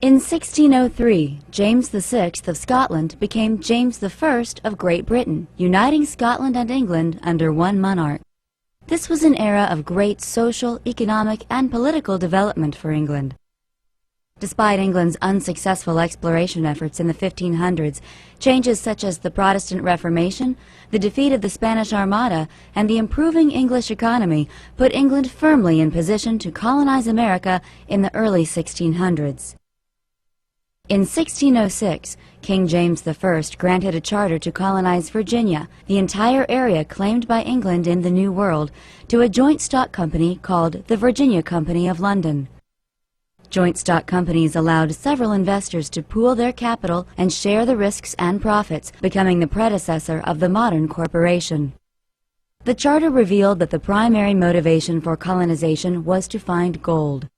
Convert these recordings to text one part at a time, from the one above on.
In 1603, James VI of Scotland became James I of Great Britain, uniting Scotland and England under one monarch. This was an era of great social, economic, and political development for England. Despite England's unsuccessful exploration efforts in the 1500s, changes such as the Protestant Reformation, the defeat of the Spanish Armada, and the improving English economy put England firmly in position to colonize America in the early 1600s. In 1606, King James I granted a charter to colonize Virginia, the entire area claimed by England in the New World, to a joint stock company called the Virginia Company of London. Joint stock companies allowed several investors to pool their capital and share the risks and profits, becoming the predecessor of the modern corporation. The charter revealed that the primary motivation for colonization was to find gold.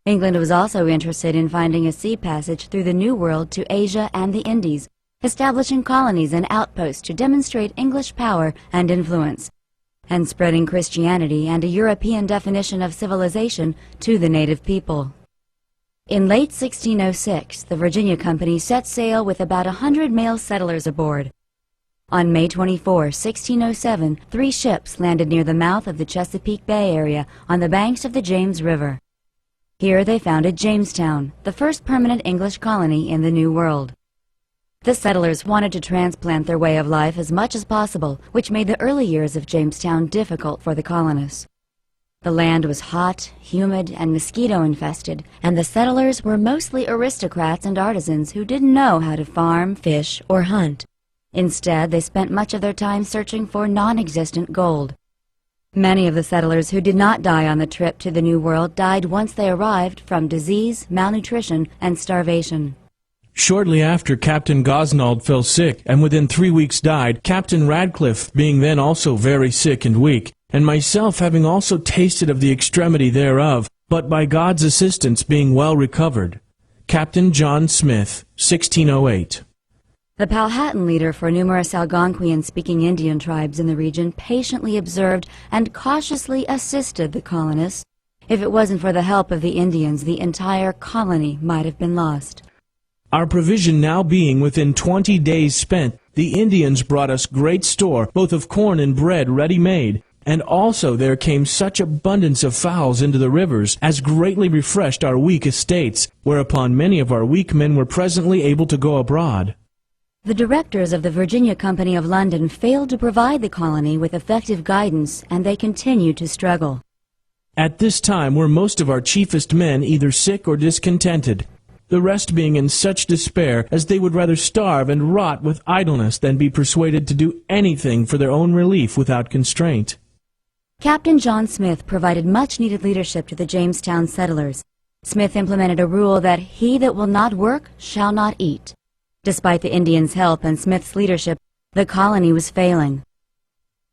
England was also interested in finding a sea passage through the New World to Asia and the Indies, establishing colonies and outposts to demonstrate English power and influence, and spreading Christianity and a European definition of civilization to the native people. In late 1606, the Virginia Company set sail with about 100 male settlers aboard. On May 24, 1607, 3 ships landed near the mouth of the Chesapeake Bay area on the banks of the James River. Here they founded Jamestown, the first permanent English colony in the New World. The settlers wanted to transplant their way of life as much as possible, which made the early years of Jamestown difficult for the colonists. The land was hot, humid, and mosquito-infested, and the settlers were mostly aristocrats and artisans who didn't know how to farm, fish, or hunt. Instead, they spent much of their time searching for non-existent gold. Many of the settlers who did not die on the trip to the New World died once they arrived from disease, malnutrition, and starvation. Shortly after, Captain Gosnold fell sick, and within 3 weeks died, Captain Radcliffe being then also very sick and weak, and myself having also tasted of the extremity thereof, but by God's assistance being well recovered. Captain John Smith, 1608. The Powhatan leader for numerous Algonquian-speaking Indian tribes in the region patiently observed and cautiously assisted the colonists. If it wasn't for the help of the Indians, the entire colony might have been lost. Our provision now being within 20 days spent, the Indians brought us great store, both of corn and bread ready-made, and also there came such abundance of fowls into the rivers as greatly refreshed our weak estates, whereupon many of our weak men were presently able to go abroad. The directors of the Virginia Company of London failed to provide the colony with effective guidance, and they continued to struggle. At this time were most of our chiefest men either sick or discontented, the rest being in such despair as they would rather starve and rot with idleness than be persuaded to do anything for their own relief without constraint. Captain John Smith provided much-needed leadership to the Jamestown settlers. Smith implemented a rule that he that will not work shall not eat. Despite the Indians' help and Smith's leadership, the colony was failing.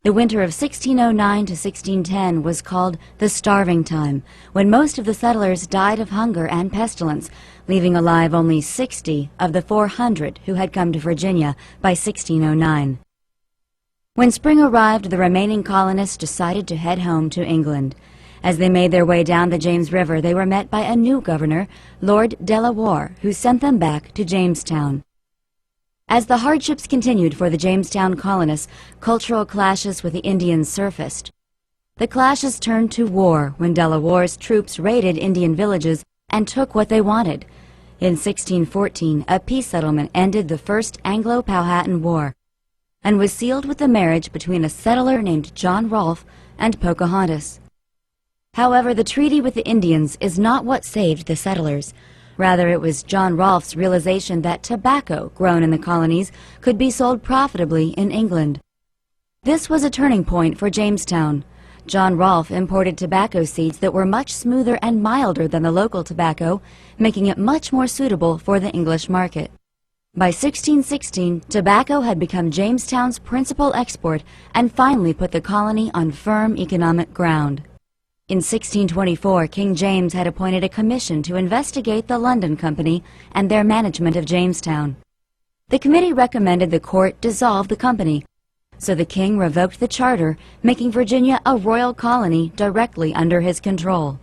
The winter of 1609 to 1610 was called the Starving Time, when most of the settlers died of hunger and pestilence, leaving alive only 60 of the 400 who had come to Virginia by 1609. When spring arrived, the remaining colonists decided to head home to England. As they made their way down the James River, they were met by a new governor, Lord Delaware, who sent them back to Jamestown. As the hardships continued for the Jamestown colonists, cultural clashes with the Indians surfaced. The clashes turned to war when Delaware's troops raided Indian villages and took what they wanted. In 1614, a peace settlement ended the First Anglo-Powhatan War and was sealed with the marriage between a settler named John Rolfe and Pocahontas. However, the treaty with the Indians is not what saved the settlers. Rather, it was John Rolfe's realization that tobacco grown in the colonies could be sold profitably in England. This was a turning point for Jamestown. John Rolfe imported tobacco seeds that were much smoother and milder than the local tobacco, making it much more suitable for the English market. By 1616, tobacco had become Jamestown's principal export and finally put the colony on firm economic ground. In 1624, King James had appointed a commission to investigate the London Company and their management of Jamestown. The committee recommended the court dissolve the company, so the king revoked the charter, making Virginia a royal colony directly under his control.